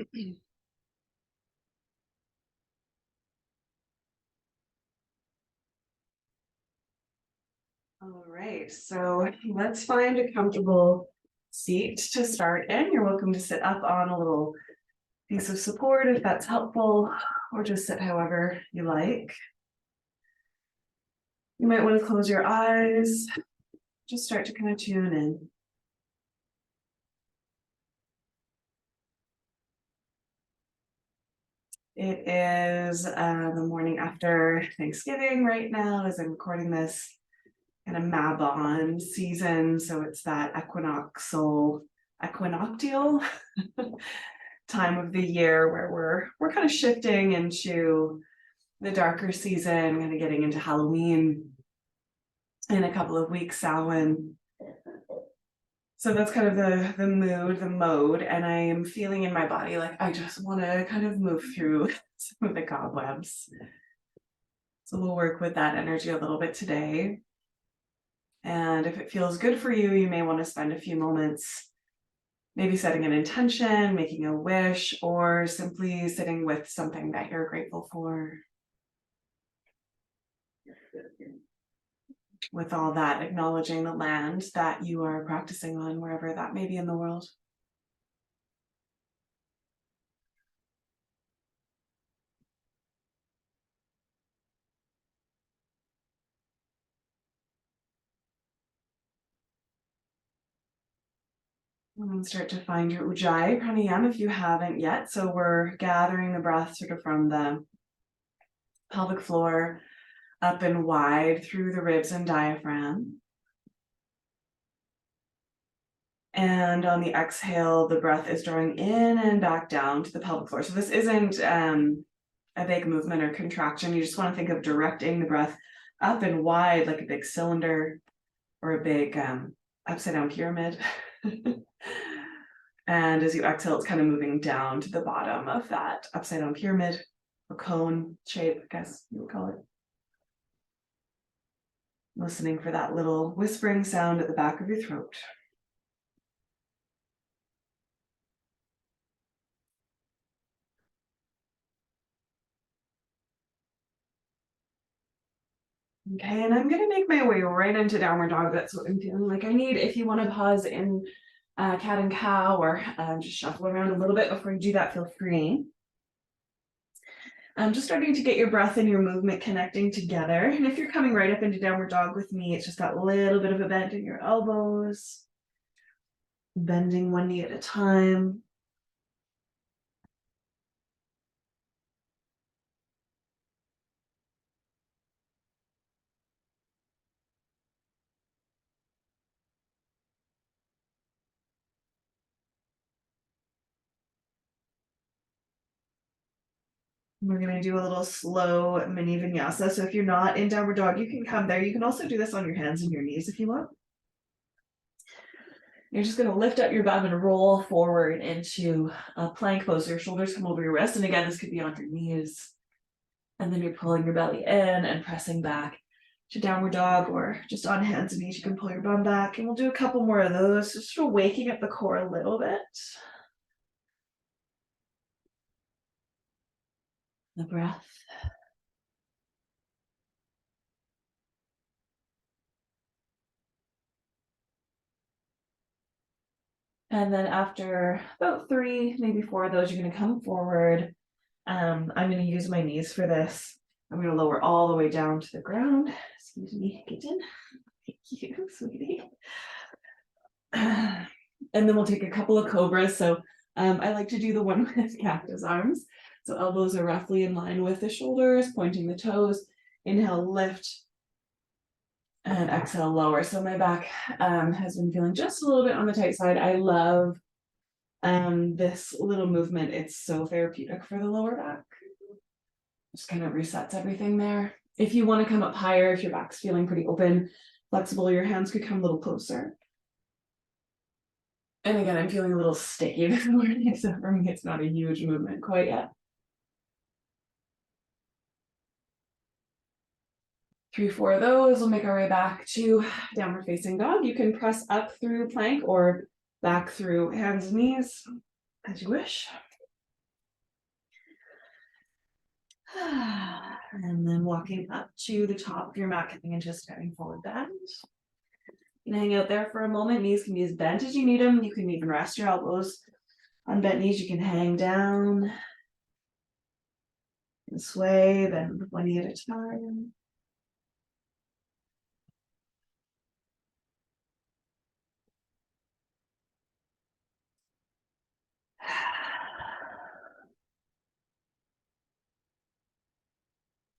All right, so let's find a comfortable seat to start in. You're welcome to sit up on a little piece of support if that's helpful, or just sit however you like. You might want to close your eyes, just start to kind of tune in. It is the morning after Thanksgiving right now as I'm recording this, kind of Mabon season. So it's that equinoctial time of the year where we're kind of shifting into the darker season, kind of getting into Halloween in a couple of weeks, Samhain. So that's kind of the mood, the mode, and I am feeling in my body like I just want to kind of move through some of the cobwebs. So we'll work with that energy a little bit today. And if it feels good for you, you may want to spend a few moments maybe setting an intention, making a wish, or simply sitting with something that you're grateful for. With all that, acknowledging the land that you are practicing on, wherever that may be in the world. And start to find your Ujjayi pranayama if you haven't yet. So we're gathering the breath sort of from the pelvic floor up and wide through the ribs and diaphragm. And on the exhale, the breath is drawing in and back down to the pelvic floor. So this isn't a big movement or contraction. You just want to think of directing the breath up and wide like a big cylinder or a big upside down pyramid. And as you exhale, it's kind of moving down to the bottom of that upside down pyramid or cone shape, I guess you would call it. Listening for that little whispering sound at the back of your throat. Okay, and I'm gonna make my way right into downward dog. That's what I'm feeling like I need. If you want to pause in cat and cow or just shuffle around a little bit before you do that, feel free. Just starting to get your breath and your movement connecting together. And if you're coming right up into downward dog with me, it's just that little bit of a bend in your elbows, bending one knee at a time. We're going to do a little slow mini vinyasa. So if you're not in downward dog, you can come there. You can also do this on your hands and your knees if you want. You're just going to lift up your bum and roll forward into a plank pose. So your shoulders come over your wrist. And again, this could be on your knees. And then you're pulling your belly in and pressing back to downward dog, or just on hands and knees, you can pull your bum back. And we'll do a couple more of those, just for waking up the core a little bit. The breath. And then after about 3, maybe 4 of those, you're going to come forward. I'm going to use my knees for this. I'm going to lower all the way down to the ground. Excuse me, kitten. Thank you, sweetie. And then we'll take a couple of cobras. So I like to do the one with cactus arms. So elbows are roughly in line with the shoulders, pointing the toes. Inhale, lift. And exhale, lower. So my back has been feeling just a little bit on the tight side. I love this little movement. It's so therapeutic for the lower back. Just kind of resets everything there. If you want to come up higher, if your back's feeling pretty open, flexible, your hands could come a little closer. And again, I'm feeling a little sticky this morning, so for me, it's not a huge movement quite yet. 3, 4 of those. We'll make our way back to downward facing dog. You can press up through plank or back through hands and knees as you wish. And then walking up to the top of your mat, coming into a standing forward bend. You can hang out there for a moment. Knees can be as bent as you need them. You can even rest your elbows on bent knees. You can hang down and sway, bend one knee at a time.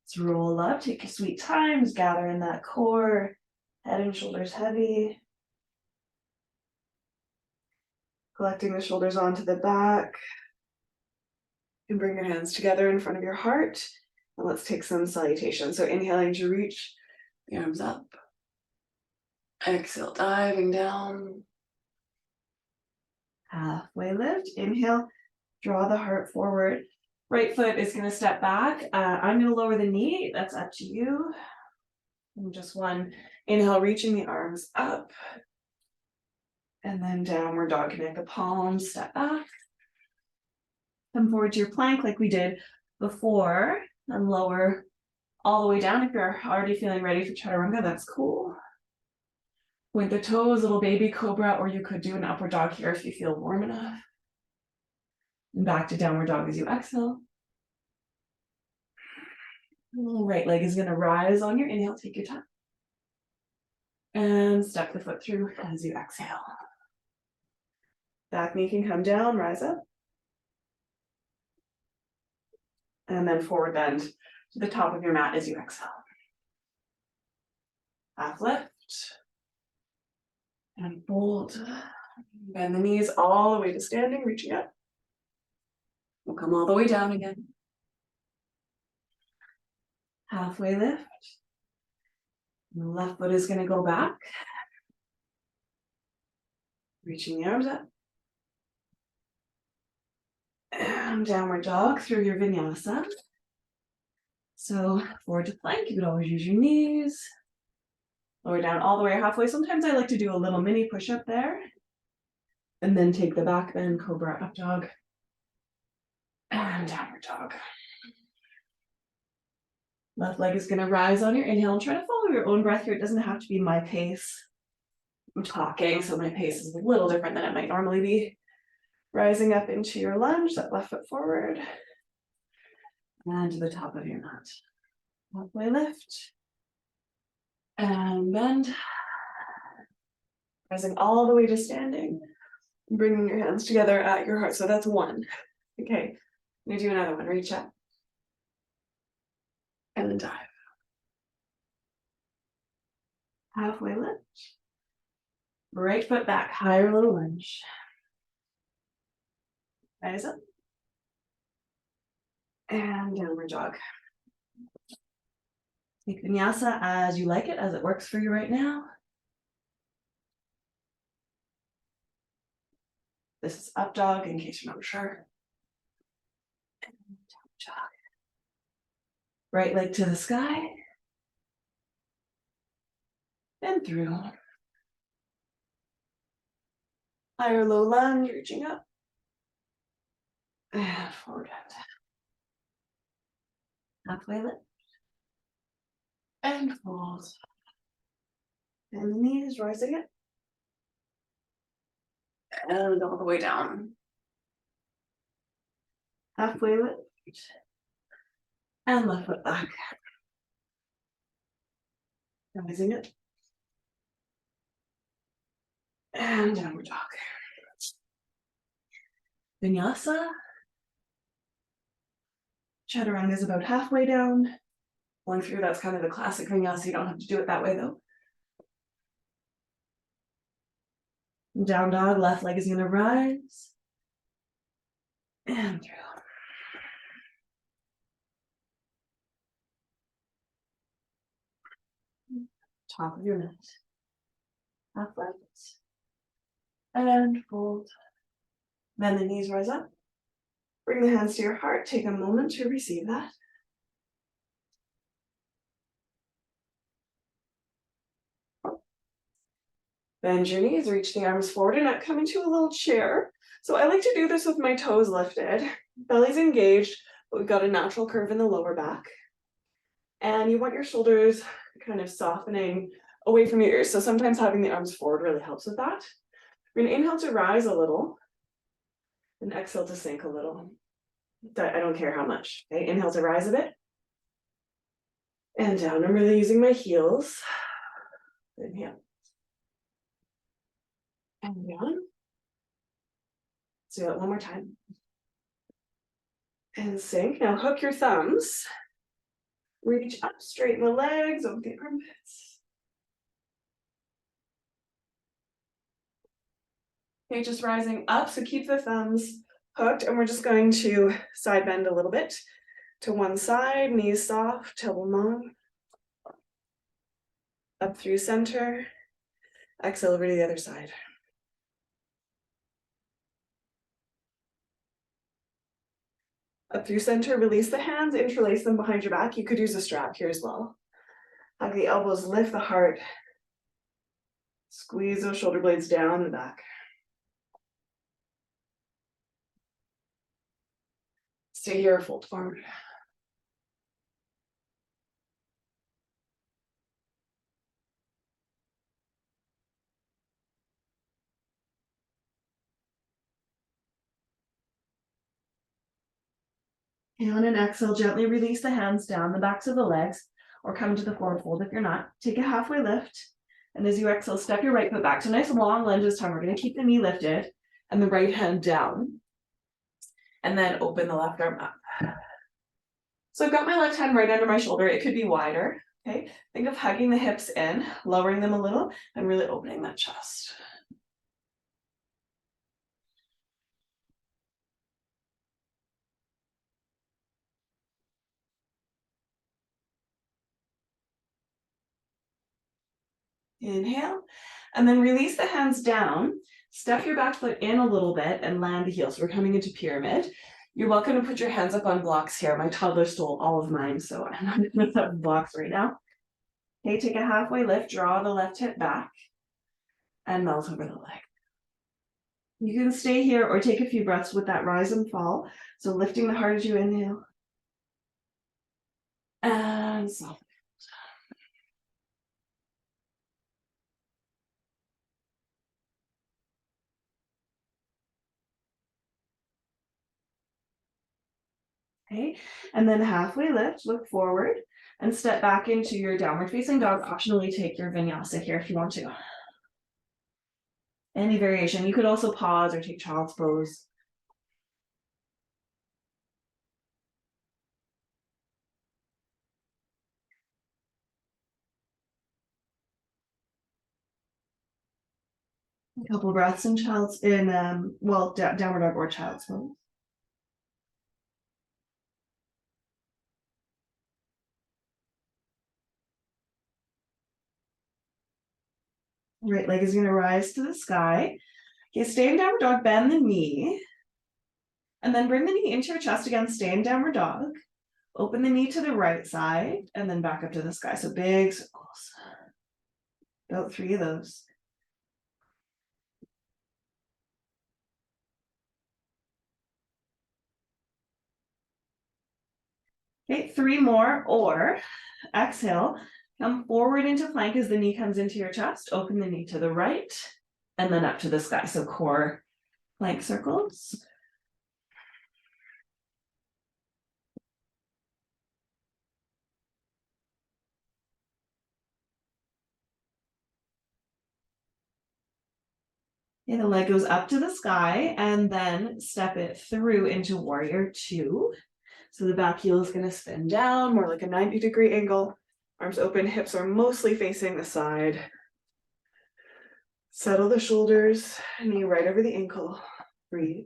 Let's roll up, take your sweet times, gather in that core, head and shoulders heavy. Collecting the shoulders onto the back. And bring your hands together in front of your heart. And let's take some salutation. So inhaling to reach the arms up. Exhale, diving down. Halfway lift. Inhale, draw the heart forward. Right foot is going to step back. I'm going to lower the knee. That's up to you. And just one. Inhale, reaching the arms up. And then downward dog. Connect the palms, step back. Come forward to your plank like we did before. And lower all the way down. If you're already feeling ready for chaturanga, that's cool. Point the toes, little baby cobra, or you could do an upward dog here if you feel warm enough. And back to downward dog as you exhale. Right leg is going to rise on your inhale. Take your time. And step the foot through as you exhale. Back knee can come down, rise up. And then forward bend to the top of your mat as you exhale. Half lift. And fold. Bend the knees all the way to standing, reaching up. We'll come all the way down again. Halfway lift. The left foot is going to go back. Reaching the arms up. And downward dog through your vinyasa. So forward to plank, you could always use your knees. Lower down all the way halfway. Sometimes I like to do a little mini push-up there. And then take the back bend, cobra up dog. And downward dog. Left leg is going to rise on your inhale and try to follow your own breath here. It doesn't have to be my pace. I'm talking, so my pace is a little different than it might normally be. Rising up into your lunge, that left foot forward. And to the top of your mat. Halfway lift. And bend. Rising all the way to standing. Bringing your hands together at your heart. So that's one. Okay, I'm going to do another one. Reach up. And then dive. Halfway lift. Right foot back, higher little lunge. Rise up. And downward dog. Take vinyasa as you like it, as it works for you right now. This is up dog in case you're not sure. And down dog. Right leg to the sky. And through. Higher low lunge, reaching up. And forward bend. Halfway lift. And fold. And the knees rising up. And all the way down. Halfway lift. And left foot back. Rising up. And downward dog. Vinyasa. Chaturanga is about halfway down. Going through, that's kind of the classic vinyasa. You don't have to do it that way though. Down dog, left leg is going to rise. And through. Top of your mat. Half lift. And fold. Bend the knees, rise up. Bring the hands to your heart. Take a moment to receive that. Bend your knees, reach the arms forward, and come into a little chair. So I like to do this with my toes lifted, belly's engaged, but we've got a natural curve in the lower back. And you want your shoulders kind of softening away from your ears. So sometimes having the arms forward really helps with that. We're gonna inhale to rise a little and exhale to sink a little. I don't care how much. Okay, inhale to rise a bit. And down. I'm really using my heels. Inhale. And down. So that one more time. And sink. Now hook your thumbs. Reach up, straighten the legs over the armpits. Okay, just rising up. So keep the thumbs hooked, and we're just going to side bend a little bit to one side, knees soft, tailbone long. Up through center. Exhale over to the other side. Up through center, release the hands, interlace them behind your back. You could use a strap here as well. Hug the elbows, lift the heart. Squeeze those shoulder blades down the back. Stay here, fold forward. And on an exhale, gently release the hands down the backs of the legs, or come to the forward fold if you're not. Take a halfway lift. And as you exhale, step your right foot back. So nice long lunge this time. We're going to keep the knee lifted and the right hand down. And then open the left arm up. So I've got my left hand right under my shoulder. It could be wider. Okay. Think of hugging the hips in, lowering them a little, and really opening that chest. Inhale, and then release the hands down. Step your back foot in a little bit and land the heel. So we're coming into pyramid. You're welcome to put your hands up on blocks here. My toddler stole all of mine, so I'm not going to put up blocks right now. Okay, take a halfway lift, draw the left hip back, and melt over the leg. You can stay here or take a few breaths with that rise and fall. So lifting the heart as you inhale. And soften. Okay, and then halfway lift, look forward, and step back into your downward facing dog. Optionally take your vinyasa here if you want to. Any variation. You could also pause or take child's pose. A couple breaths in downward dog or child's pose. Right leg is going to rise to the sky. Okay, stay in downward dog, bend the knee. And then bring the knee into your chest again, stay in downward dog. Open the knee to the right side and then back up to the sky. So big circles. About 3 of those. Okay, 3 more, or exhale. Come forward into plank as the knee comes into your chest. Open the knee to the right and then up to the sky. So core plank circles. Okay, the leg goes up to the sky and then step it through into warrior 2. So the back heel is going to spin down, more like a 90-degree angle. Arms open, hips are mostly facing the side. Settle the shoulders, knee right over the ankle. Breathe.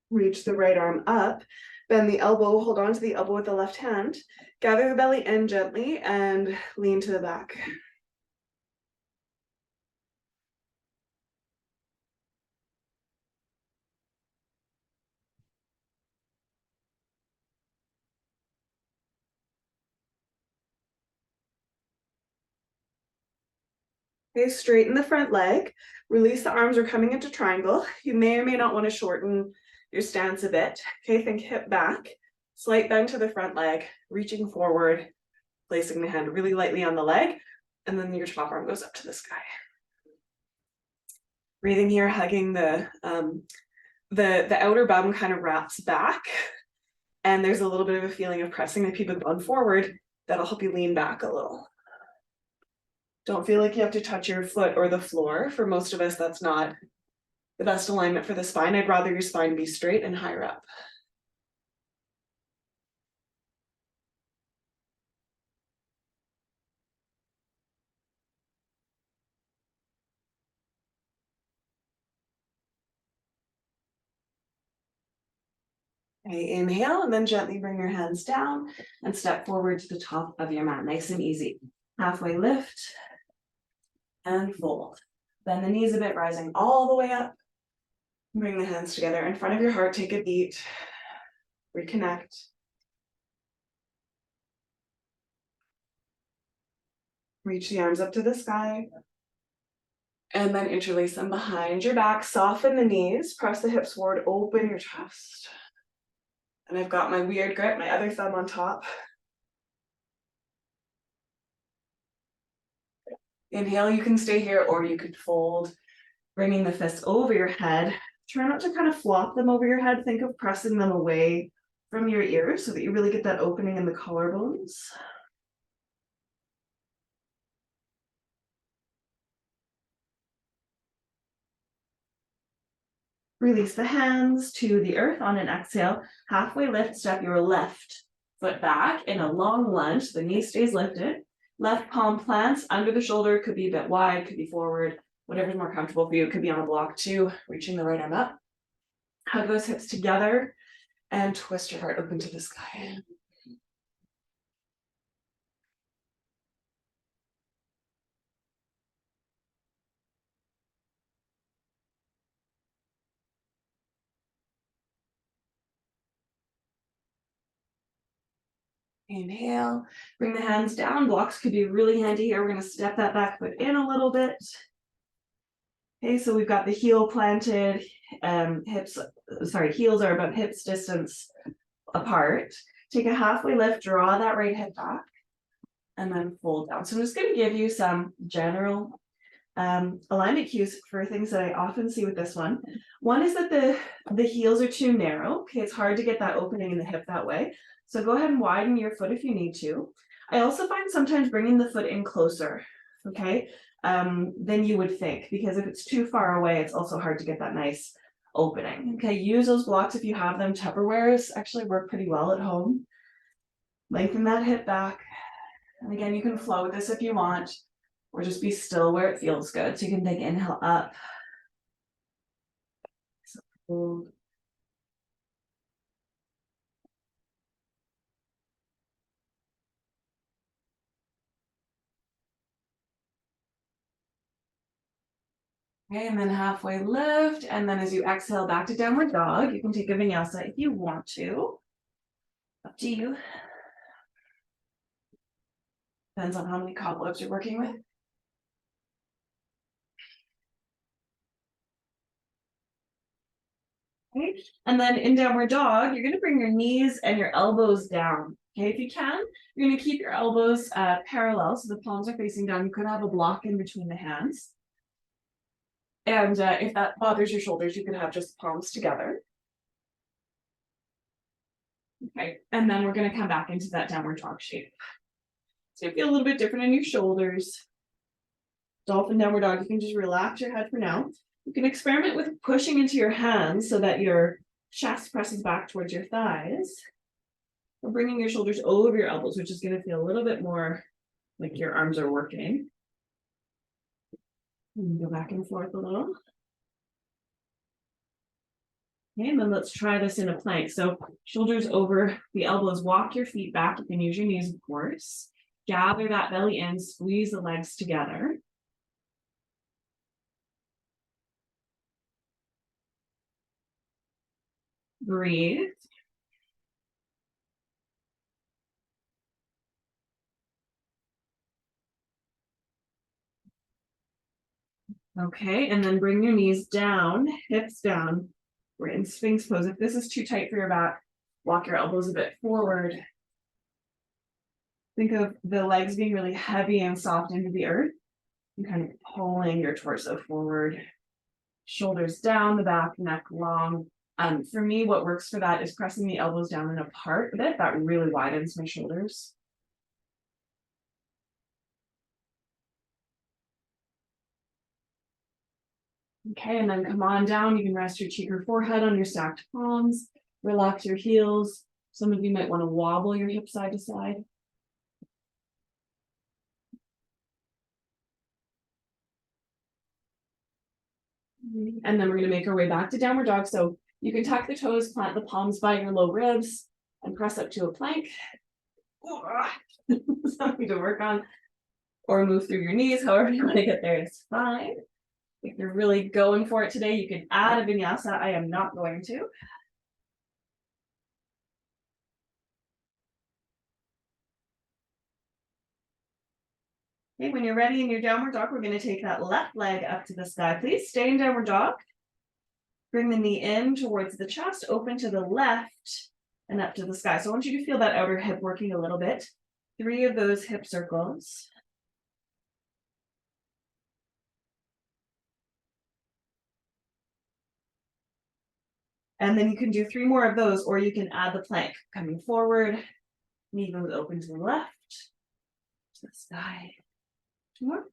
Reach the right arm up, bend the elbow, hold on to the elbow with the left hand. Gather the belly in gently and lean to the back. Okay, straighten the front leg, release the arms, we're coming into triangle. You may or may not want to shorten your stance a bit. Okay, think hip back, slight bend to the front leg, reaching forward, placing the hand really lightly on the leg, and then your top arm goes up to the sky. Breathing here, hugging the outer bum kind of wraps back, and there's a little bit of a feeling of pressing the pubic bone forward. That'll help you lean back a little. Don't feel like you have to touch your foot or the floor. For most of us, that's not the best alignment for the spine. I'd rather your spine be straight and higher up. Okay, inhale and then gently bring your hands down and step forward to the top of your mat. Nice and easy. Halfway lift and fold. Bend the knees a bit, rising all the way up. Bring the hands together in front of your heart. Take a beat. Reconnect. Reach the arms up to the sky. And then interlace them behind your back. Soften the knees. Press the hips forward. Open your chest. And I've got my weird grip, my other thumb on top. Inhale, you can stay here or you could fold, bringing the fists over your head. Try not to kind of flop them over your head. Think of pressing them away from your ears so that you really get that opening in the collarbones. Release the hands to the earth on an exhale. Halfway lift, step your left foot back in a long lunge. The knee stays lifted. Left palm plants under the shoulder, could be a bit wide, could be forward, whatever's more comfortable for you. It could be on a block too, reaching the right arm up. Hug those hips together and twist your heart open to the sky. Inhale, bring the hands down. Blocks could be really handy here. We're going to step that back foot in a little bit. Okay, so we've got the heel planted, heels are about hips distance apart. Take a halfway lift, draw that right hip back, and then fold down. So I'm just going to give you some general alignment cues for things that I often see with this one. One is that the heels are too narrow. Okay, it's hard to get that opening in the hip that way. So go ahead and widen your foot if you need to. I also find sometimes bringing the foot in closer, okay, than you would think, because if it's too far away, it's also hard to get that nice opening. Okay, use those blocks if you have them. Tupperwares actually work pretty well at home. Lengthen that hip back. And again, you can flow with this if you want, or just be still where it feels good. So you can take inhale up. So hold. Okay, and then halfway lift, and then as you exhale back to downward dog, you can take a vinyasa if you want to. Up to you. Depends on how many cobwebs you're working with. Okay, and then in downward dog, you're going to bring your knees and your elbows down. Okay, if you can, you're going to keep your elbows parallel, so the palms are facing down. You could have a block in between the hands. And if that bothers your shoulders, you can have just palms together. Okay, and then we're going to come back into that downward dog shape. So you feel a little bit different in your shoulders. Dolphin downward dog, you can just relax your head for now. You can experiment with pushing into your hands so that your chest presses back towards your thighs. Or bringing your shoulders over your elbows, which is going to feel a little bit more like your arms are working. And go back and forth a little. Okay, and then let's try this in a plank. So shoulders over the elbows, walk your feet back. You can use your knees, of course. Gather that belly in, squeeze the legs together. Breathe. Okay, and then bring your knees down, hips down. We're in Sphinx pose. If this is too tight for your back, walk your elbows a bit forward. Think of the legs being really heavy and soft into the earth and kind of pulling your torso forward. Shoulders down, the back, neck long. For me, what works for that is pressing the elbows down and apart a bit. That really widens my shoulders. Okay, and then come on down. You can rest your cheek or forehead on your stacked palms. Relax your heels. Some of you might want to wobble your hips side to side. And then we're going to make our way back to downward dog. So you can tuck the toes, plant the palms by your low ribs, and press up to a plank. Something to work on. Or move through your knees, however you want to get there is fine. If you're really going for it today, you can add a vinyasa. I am not going to. Okay, when you're ready in your downward dog, we're going to take that left leg up to the sky. Please stay in downward dog. Bring the knee in towards the chest, open to the left, and up to the sky. So I want you to feel that outer hip working a little bit. 3 of those hip circles. And then you can do 3 more of those, or you can add the plank. Coming forward, knee goes open to the left, to the sky. 2 more.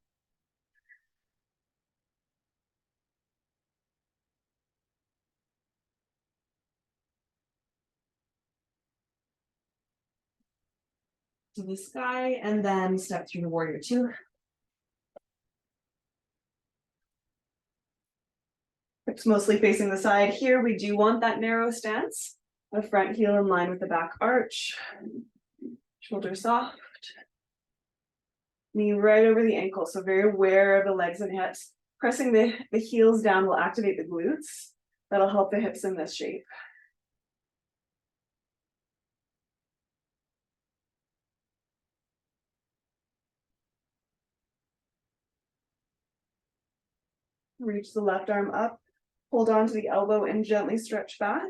To the sky, and then step through the warrior 2. Hips mostly facing the side. Here we do want that narrow stance. The front heel in line with the back arch. Shoulders soft. Knee right over the ankle, so very aware of the legs and hips. Pressing the heels down will activate the glutes. That'll help the hips in this shape. Reach the left arm up, hold on to the elbow and gently stretch back.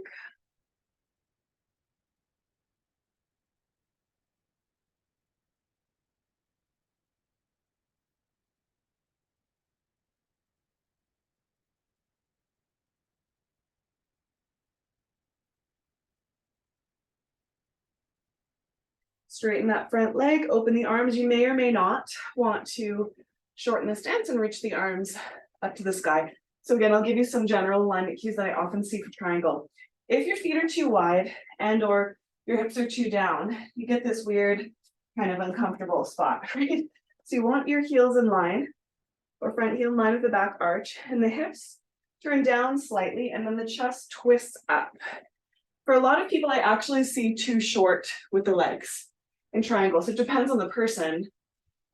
Straighten that front leg, open the arms. You may or may not want to shorten the stance and reach the arms up to the sky. So again, I'll give you some general alignment cues that I often see for triangle. If your feet are too wide and or your hips are too down, you get this weird kind of uncomfortable spot, right? So you want your heels in line, or front heel in line with the back arch, and the hips turn down slightly, and then the chest twists up. For a lot of people, I actually see too short with the legs in triangles. It depends on the person,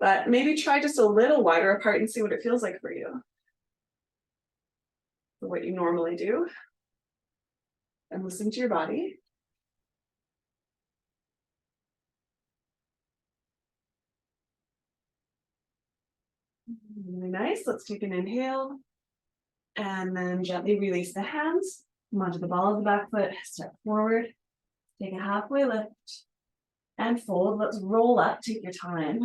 but maybe try just a little wider apart and see what it feels like for you. For what you normally do. And listen to your body. Really nice. Let's take an inhale. And then gently release the hands. Come onto the ball of the back foot. Step forward. Take a halfway lift. And fold. Let's roll up. Take your time.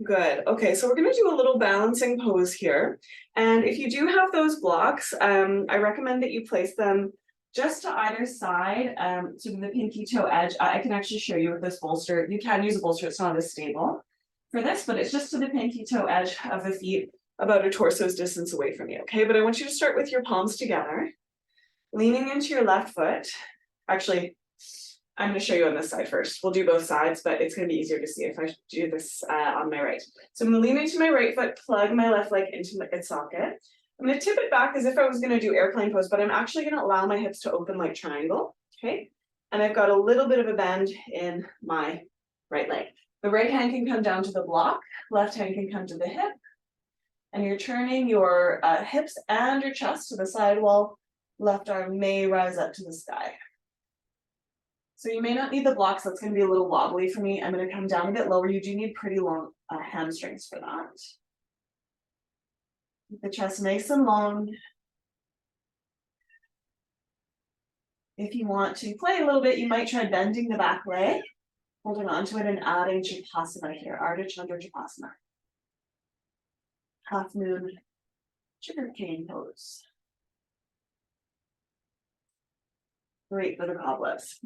Good. Okay, so we're going to do a little balancing pose here. And if you do have those blocks, I recommend that you place them just to either side, sort of the pinky toe edge. I can actually show you with this bolster. You can use a bolster, it's not as stable for this, but it's just to the pinky toe edge of the feet, about a torso's distance away from you. Okay, but I want you to start with your palms together, leaning into your left foot. Actually, I'm going to show you on this side first. We'll do both sides, but it's going to be easier to see if I do this on my right. So I'm going to lean into my right foot, plug my left leg into its socket. I'm going to tip it back as if I was going to do airplane pose, but I'm actually going to allow my hips to open like triangle. Okay. And I've got a little bit of a bend in my right leg. The right hand can come down to the block. Left hand can come to the hip. And you're turning your hips and your chest to the side wall. Left arm may rise up to the sky. So you may not need the blocks. That's going to be a little wobbly for me. I'm going to come down a bit lower. You do need pretty long hamstrings for that. Keep the chest nice and long. If you want to play a little bit, you might try bending the back leg, holding onto it and adding Japasana here, Ardha Chandra Japasana. Half moon, sugar cane pose. Great for the cobwebs.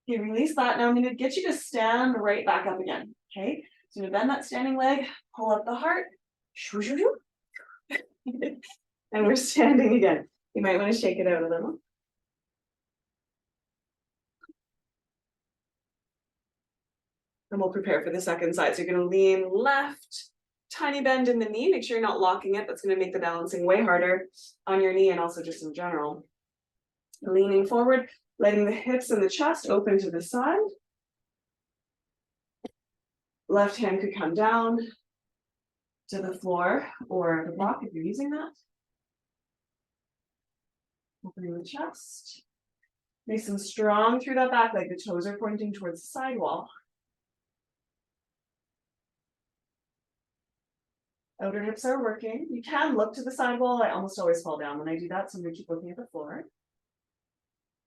Okay, release that. Now I'm going to get you to stand right back up again. Okay, so I'm going to bend that standing leg, pull up the heart. And we're standing again. You might want to shake it out a little. And we'll prepare for the second side. So you're going to lean left, tiny bend in the knee. Make sure you're not locking it. That's going to make the balancing way harder on your knee and also just in general. Leaning forward, letting the hips and the chest open to the side. Left hand could come down to the floor or the block if you're using that. Opening the chest. Nice and strong through that back leg. The toes are pointing towards the side wall. Outer hips are working. You can look to the side wall. I almost always fall down when I do that, so I'm going to keep looking at the floor.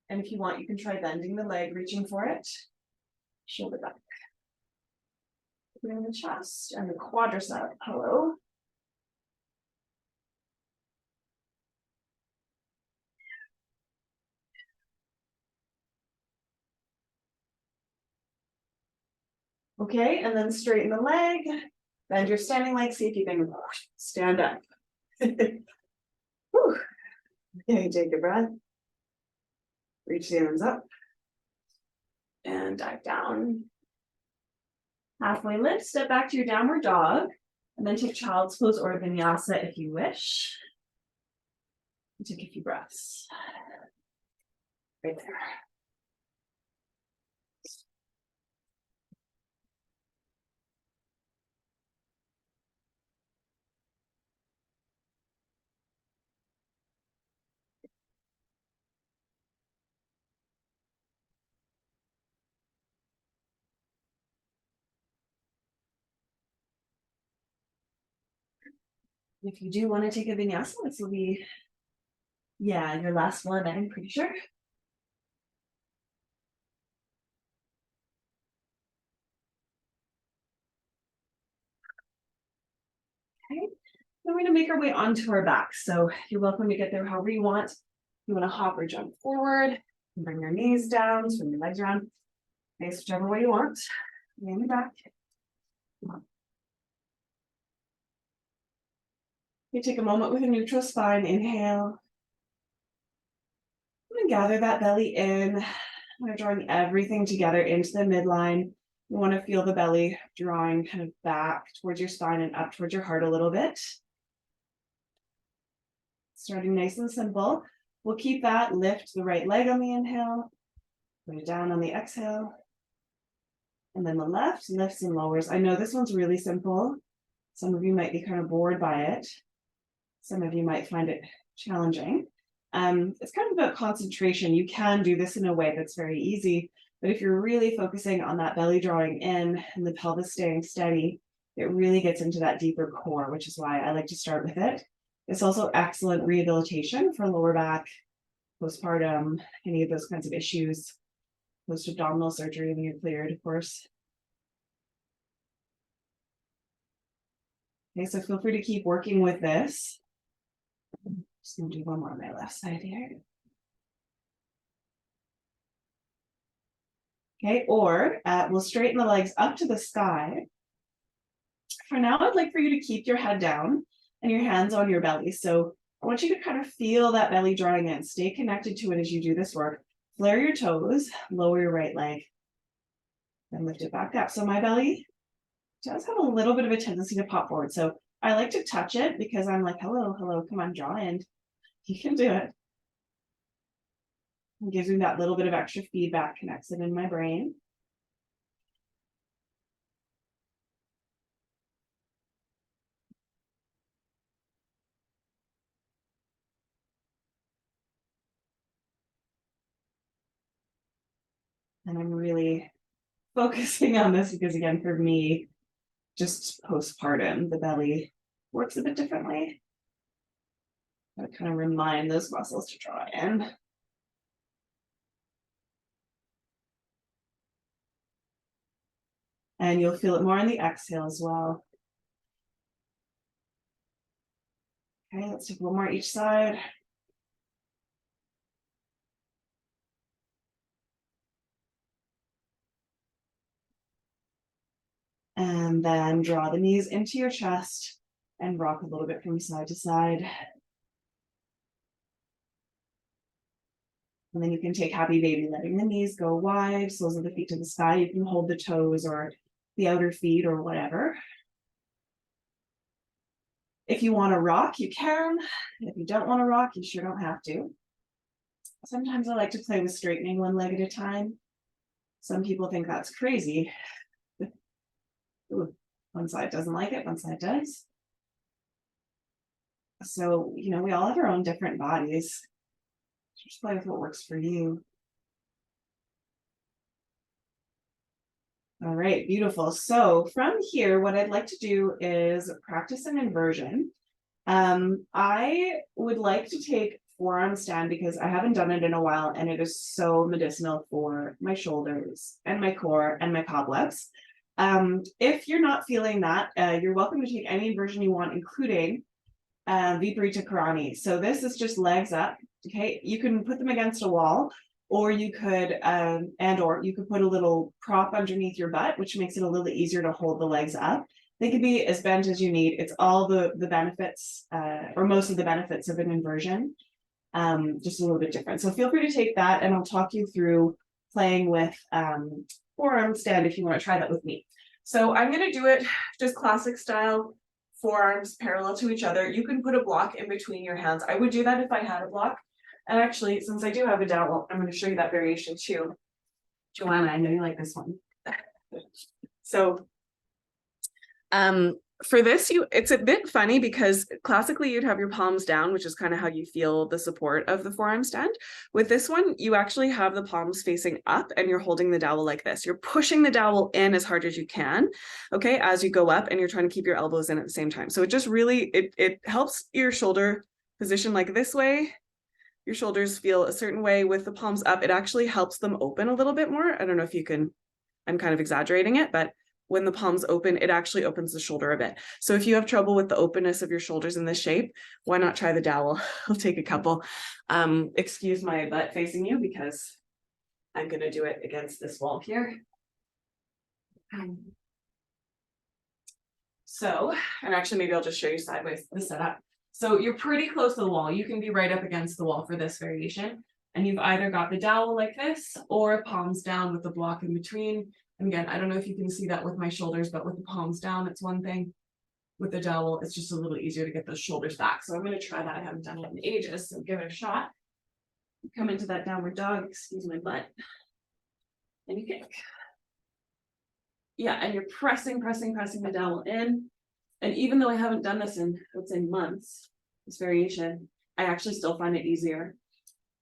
And if you want, you can try bending the leg, reaching for it. Shoulder back. Opening the chest and the quadricep. Hello. Okay, and then straighten the leg. Bend your standing leg. See if you can stand up. Okay, take a breath. Reach the arms up. And dive down. Halfway lift, step back to your downward dog. And then take child's pose or vinyasa if you wish. And take a few breaths. Right there. If you do want to take a vinyasa, this will be, your last one, I'm pretty sure. Okay, then we're going to make our way onto our back. So you're welcome to get there however you want. You want to hop or jump forward, and bring your knees down, swing your legs around. Face whichever way you want. Lay on your back. Come on. You take a moment with a neutral spine. Inhale. And gather that belly in. We're drawing everything together into the midline. You want to feel the belly drawing kind of back towards your spine and up towards your heart a little bit. Starting nice and simple. We'll keep that. Lift the right leg on the inhale. Put it down on the exhale. And then the left lifts and lowers. I know this one's really simple. Some of you might be kind of bored by it. Some of you might find it challenging. It's kind of about concentration. You can do this in a way that's very easy, but if you're really focusing on that belly drawing in and the pelvis staying steady, it really gets into that deeper core, which is why I like to start with it. It's also excellent rehabilitation for lower back, postpartum, any of those kinds of issues, post-abdominal surgery when you're cleared, of course. Okay, so feel free to keep working with this. Just gonna do one more on my left side here. Okay, or we'll straighten the legs up to the sky. For now, I'd like for you to keep your head down and your hands on your belly. So I want you to kind of feel that belly drawing in. Stay connected to it as you do this work. Flare your toes, lower your right leg, then lift it back up. So my belly does have a little bit of a tendency to pop forward. So I like to touch it because I'm like, hello, hello, come on, draw in. You can do it. It gives me that little bit of extra feedback, connects it in my brain. And I'm really focusing on this because, again, for me, just postpartum, the belly works a bit differently. I kind of remind those muscles to draw in. And you'll feel it more on the exhale as well. Okay, let's take one more each side. And then draw the knees into your chest and rock a little bit from side to side. And then you can take happy baby, letting the knees go wide, soles of the feet to the sky. You can hold the toes or the outer feet or whatever. If you want to rock, you can. If you don't want to rock, you sure don't have to. Sometimes I like to play with straightening one leg at a time. Some people think that's crazy. Ooh, one side doesn't like it, one side does. So, we all have our own different bodies. Just play with what works for you. All right, beautiful. So from here, what I'd like to do is practice an inversion. I would like to take forearm stand because I haven't done it in a while and it is so medicinal for my shoulders and my core and my cobwebs. If you're not feeling that, you're welcome to take any inversion you want, including Viparita Karani. So this is just legs up. Okay, you can put them against a wall, or you could you could put a little prop underneath your butt, which makes it a little easier to hold the legs up. They can be as bent as you need. It's all the benefits, or most of the benefits of an inversion, just a little bit different. So feel free to take that, and I'll talk you through playing with forearm stand if you want to try that with me. So I'm going to do it just classic style, forearms parallel to each other. You can put a block in between your hands. I would do that if I had a block. And actually, since I do have a dowel, I'm going to show you that variation too. Joanna, I know you like this one. So for this, it's a bit funny because classically you'd have your palms down, which is kind of how you feel the support of the forearm stand. With this one, you actually have the palms facing up and you're holding the dowel like this. You're pushing the dowel in as hard as you can, okay, as you go up, and you're trying to keep your elbows in at the same time. So it just really, it helps your shoulder position like this way. Your shoulders feel a certain way with the palms up. It actually helps them open a little bit more. I don't know if you can, I'm kind of exaggerating it, but when the palms open, it actually opens the shoulder a bit. So if you have trouble with the openness of your shoulders in this shape, why not try the dowel? I'll take a couple. Excuse my butt facing you because I'm going to do it against this wall here. So, and actually maybe I'll just show you sideways the setup. So you're pretty close to the wall. You can be right up against the wall for this variation. And you've either got the dowel like this or palms down with the block in between. And again, I don't know if you can see that with my shoulders, but with the palms down, it's one thing. With the dowel, it's just a little easier to get those shoulders back. So I'm going to try that. I haven't done it in ages, so give it a shot. Come into that downward dog, excuse my butt. And you kick. Yeah, and you're pressing the dowel in. And even though I haven't done this in, let's say, months, this variation, I actually still find it easier.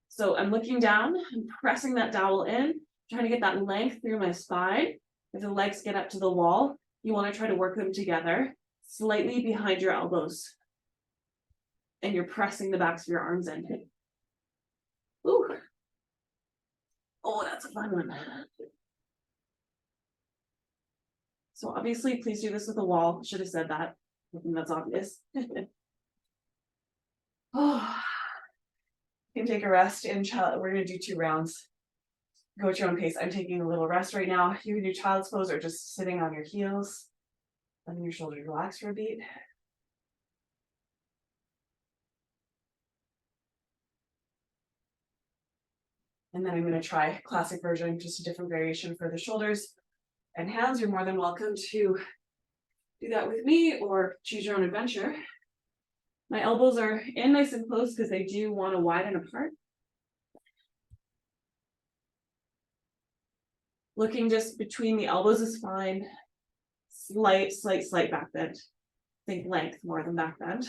So I'm looking down, I'm pressing that dowel in, trying to get that length through my spine. If the legs get up to the wall, you want to try to work them together, slightly behind your elbows. And you're pressing the backs of your arms in. Ooh. Oh, that's a fun one. So obviously, please do this with a wall. Should have said that. I think that's obvious. Oh, you can take a rest in child. We're going to do 2 rounds. Go at your own pace. I'm taking a little rest right now. You can do child's pose or just sitting on your heels. Letting your shoulders relax for a beat. And then I'm going to try classic version, just a different variation for the shoulders and hands. You're more than welcome to do that with me or choose your own adventure. My elbows are in nice and close because they do want to widen apart. Looking just between the elbows is fine. Slight back bend. Think length more than back bend.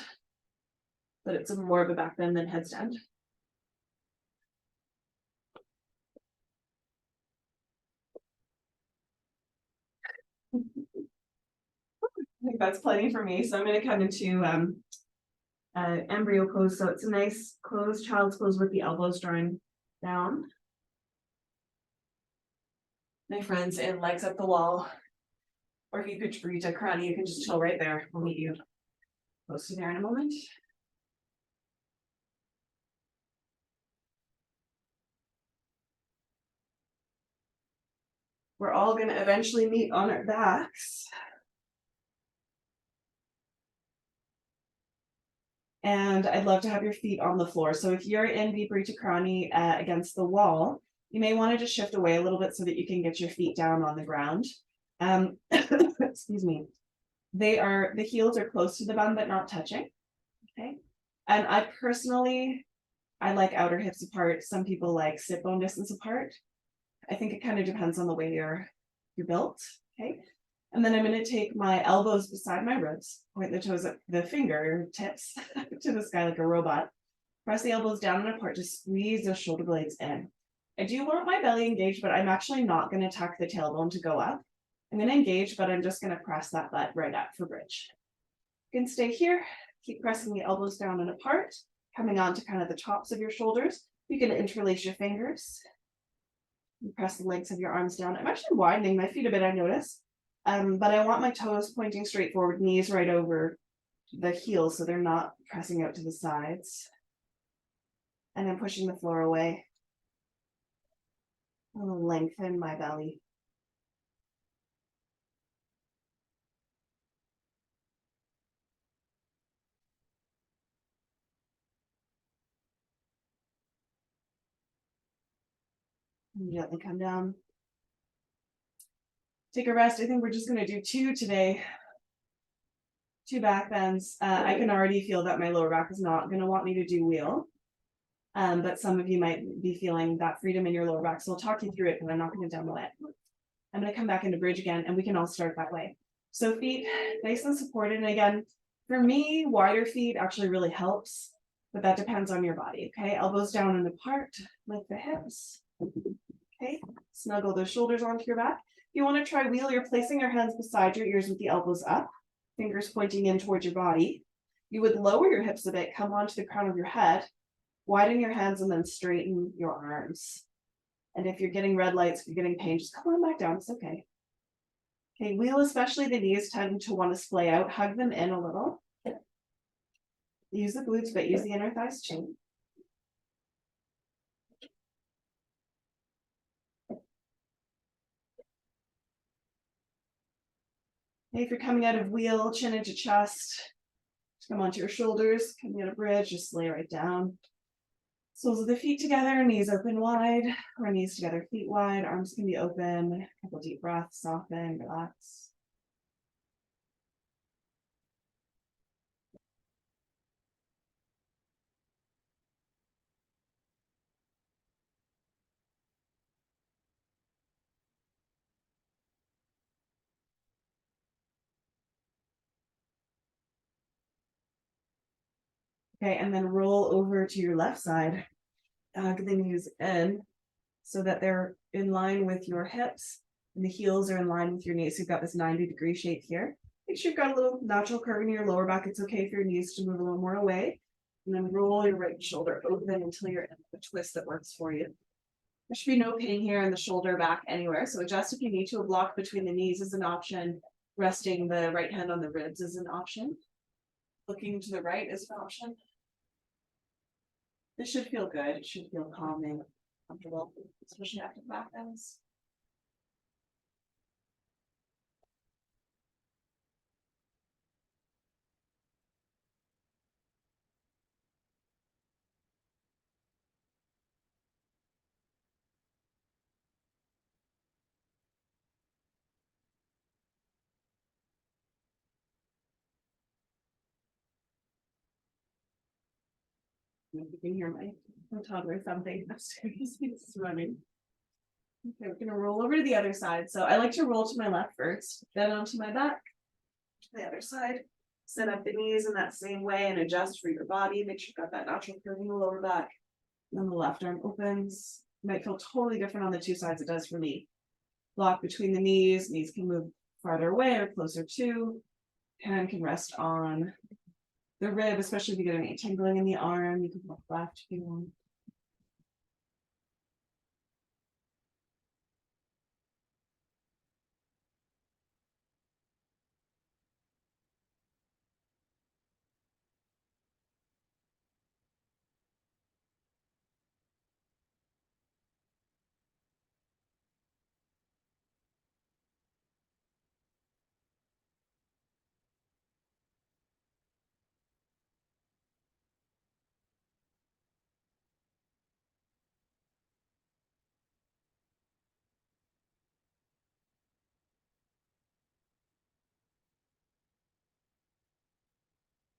But it's more of a back bend than headstand. I think that's plenty for me. So I'm going to come into embryo pose. So it's a nice closed child's pose with the elbows drawing down. My friends, and legs up the wall. Or if you could reach a crani, you can just chill right there. We'll meet you close to there in a moment. We're all going to eventually meet on our backs. And I'd love to have your feet on the floor. So if you're in Viparita Krani against the wall, you may want to just shift away a little bit so that you can get your feet down on the ground. Excuse me. The heels are close to the bum, but not touching. Okay. And I like outer hips apart. Some people like sit bone distance apart. I think it kind of depends on the way you're built. Okay. And then I'm going to take my elbows beside my ribs, point the toes, the finger tips to the sky like a robot. Press the elbows down and apart to squeeze those shoulder blades in. I do want my belly engaged, but I'm actually not going to tuck the tailbone to go up. I'm going to engage, but I'm just going to press that butt right up for bridge. You can stay here, keep pressing the elbows down and apart, coming on to kind of the tops of your shoulders. You can interlace your fingers. You press the lengths of your arms down. I'm actually widening my feet a bit, I notice. But I want my toes pointing straight forward, knees right over the heels so they're not pressing out to the sides. And I'm pushing the floor away. I'll lengthen my belly. And gently come down. Take a rest. I think we're just going to do 2 today. 2 back bends. I can already feel that my lower back is not going to want me to do wheel. But some of you might be feeling that freedom in your lower back. So I'll talk you through it, but I'm not going to demo it. I'm going to come back into bridge again, and we can all start that way. So feet nice and supported. And again, for me, wider feet actually really helps, but that depends on your body. Okay, elbows down and apart, like the hips. Okay, snuggle those shoulders onto your back. If you want to try wheel, you're placing your hands beside your ears with the elbows up, fingers pointing in towards your body. You would lower your hips a bit, come onto the crown of your head, widen your hands, and then straighten your arms. And if you're getting red lights, if you're getting pain, just come on back down. It's okay. Okay, wheel, especially the knees tend to want to splay out. Hug them in a little. Use the glutes, but use the inner thighs too. Okay, if you're coming out of wheel, chin into chest, come onto your shoulders, coming out of bridge, just lay right down. Soles of the feet together, knees open wide, or knees together, feet wide, arms can be open, a couple deep breaths, soften, relax. Okay, and then roll over to your left side. Hug the knees in so that they're in line with your hips and the heels are in line with your knees. So you've got this 90-degree shape here. Make sure you've got a little natural curve in your lower back. It's okay for your knees to move a little more away. And then roll your right shoulder open until you're in the twist that works for you. There should be no pain here in the shoulder back anywhere. So adjust if you need to. A block between the knees is an option. Resting the right hand on the ribs is an option. Looking to the right is an option. This should feel good. It should feel calming, comfortable, especially after the back bends. You can hear my toddler something upstairs. He's running. Okay, we're gonna roll over to the other side. So I like to roll to my left first, then onto my back, to the other side. Set up the knees in that same way and adjust for your body. Make sure you've got that natural curve in the lower back. And then the left arm opens. It might feel totally different on the 2 sides. It does for me. Block between the knees. Knees can move farther away or closer to. Hand can rest on the rib, especially if you get any tingling in the arm. You can look left if you want.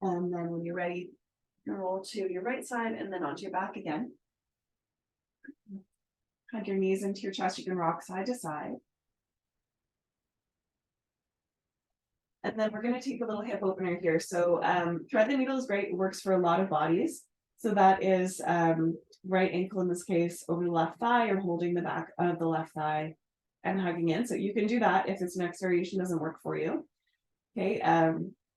And then when you're ready, you roll to your right side and then onto your back again. Hug your knees into your chest. You can rock side to side. And then we're going to take a little hip opener here. So thread the needle is great. It works for a lot of bodies. So that is right ankle in this case over the left thigh, or holding the back of the left thigh and hugging in. So you can do that if this next variation doesn't work for you. Okay,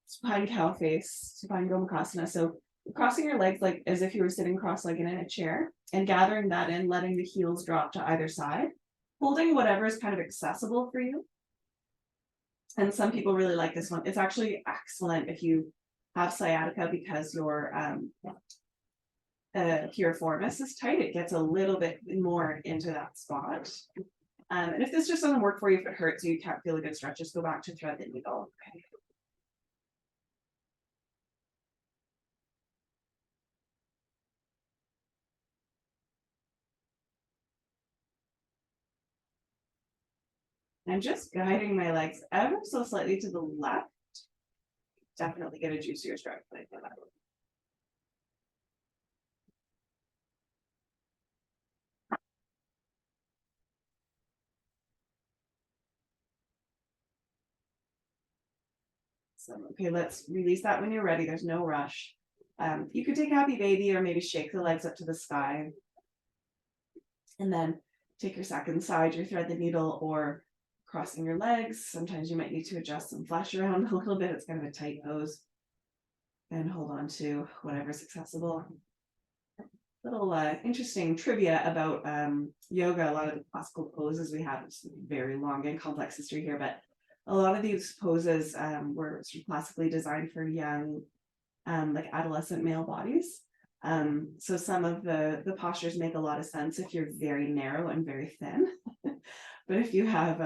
supine cow face, supine gomukhasana. So crossing your legs like as if you were sitting cross-legged in a chair and gathering that in, letting the heels drop to either side, holding whatever is kind of accessible for you. And some people really like this one. It's actually excellent if you have sciatica because your piriformis is tight. It gets a little bit more into that spot. And if this just doesn't work for you, if it hurts you, you can't feel a good stretch, just go back to thread the needle. Okay. I'm just guiding my legs ever so slightly to the left. Definitely get a juicier stretch when I feel that. So, okay, let's release that when you're ready. There's no rush. You could take happy baby or maybe shake the legs up to the sky. And then take your second side, your thread the needle or crossing your legs. Sometimes you might need to adjust some flesh around a little bit. It's kind of a tight pose. And hold on to whatever's accessible. Little interesting trivia about yoga. A lot of the classical poses we have, it's very long and complex history here, but a lot of these poses were sort of classically designed for young, like adolescent male bodies. So some of the postures make a lot of sense if you're very narrow and very thin. But if you have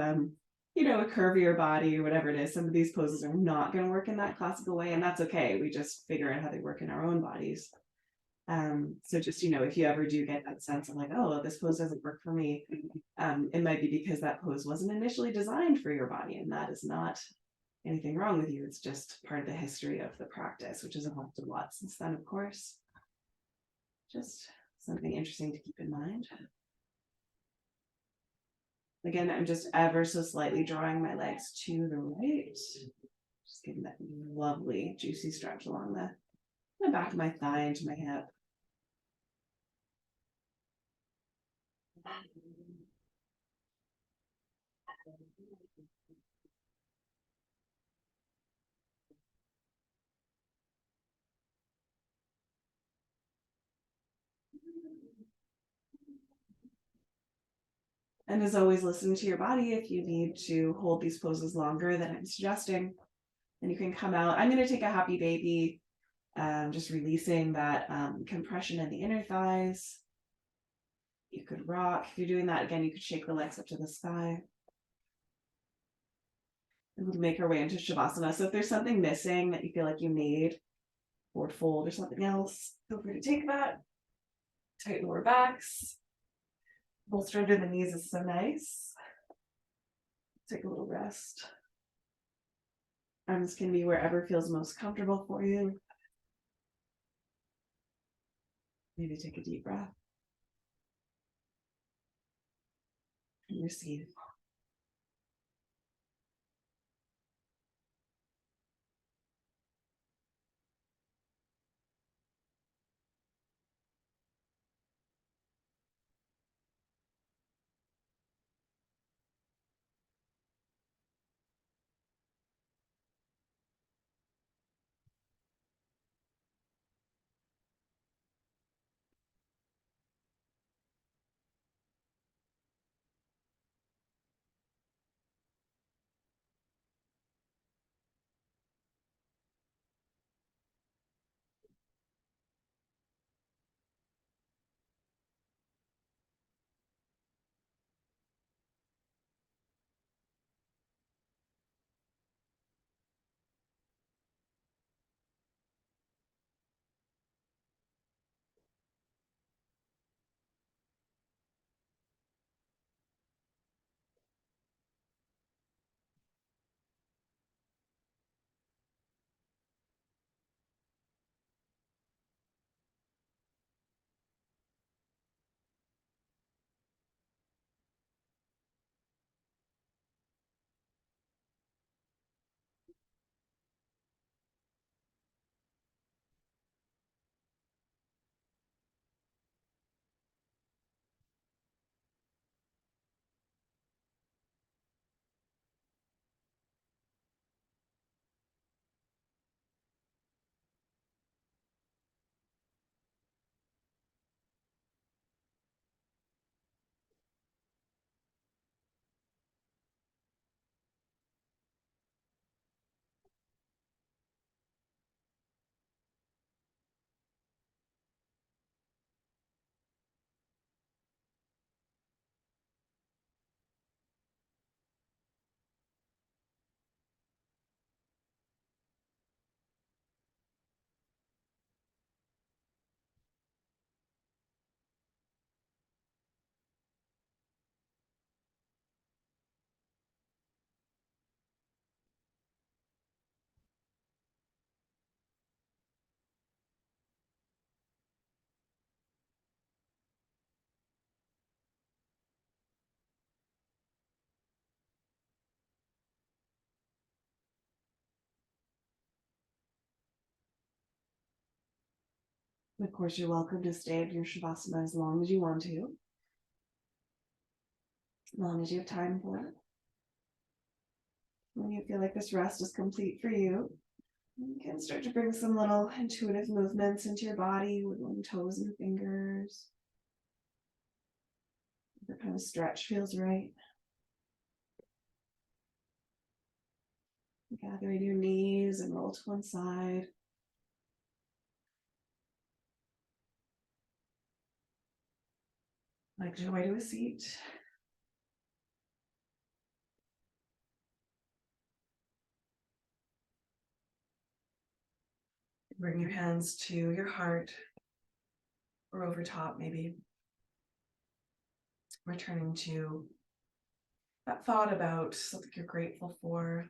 you know, a curvier body or whatever it is, some of these poses are not going to work in that classical way, and that's okay. We just figure out how they work in our own bodies. So just, you know, if you ever do get that sense of like, oh, this pose doesn't work for me, it might be because that pose wasn't initially designed for your body, and that is not anything wrong with you. It's just part of the history of the practice, which has evolved a lot since then, of course. Just something interesting to keep in mind. Again, I'm just ever so slightly drawing my legs to the right. Just getting that lovely juicy stretch along the back of my thigh into my hip. And as always, listen to your body. If you need to hold these poses longer than I'm suggesting, then you can come out. I'm going to take a happy baby, just releasing that compression in the inner thighs. You could rock. If you're doing that, again, you could shake the legs up to the sky. And we'll make our way into Shavasana. So if there's something missing that you feel like you need, forward fold or something else, feel free to take that. Tight lower backs. Bolster under the knees is so nice. Take a little rest. Arms can be wherever feels most comfortable for you. Maybe take a deep breath. And receive. Of course, you're welcome to stay in your Shavasana as long as you want to, as long as you have time for it. When you feel like this rest is complete for you, you can start to bring some little intuitive movements into your body, wiggling toes and fingers. The kind of stretch feels right. Gather in your knees and roll to one side. Make your way to a seat. Bring your hands to your heart or over top, maybe. Returning to that thought about something you're grateful for,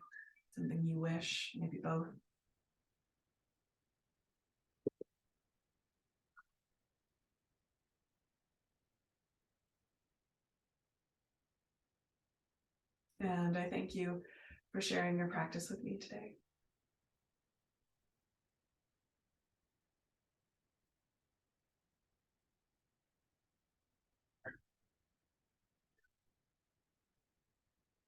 something you wish, maybe both. And I thank you for sharing your practice with me today.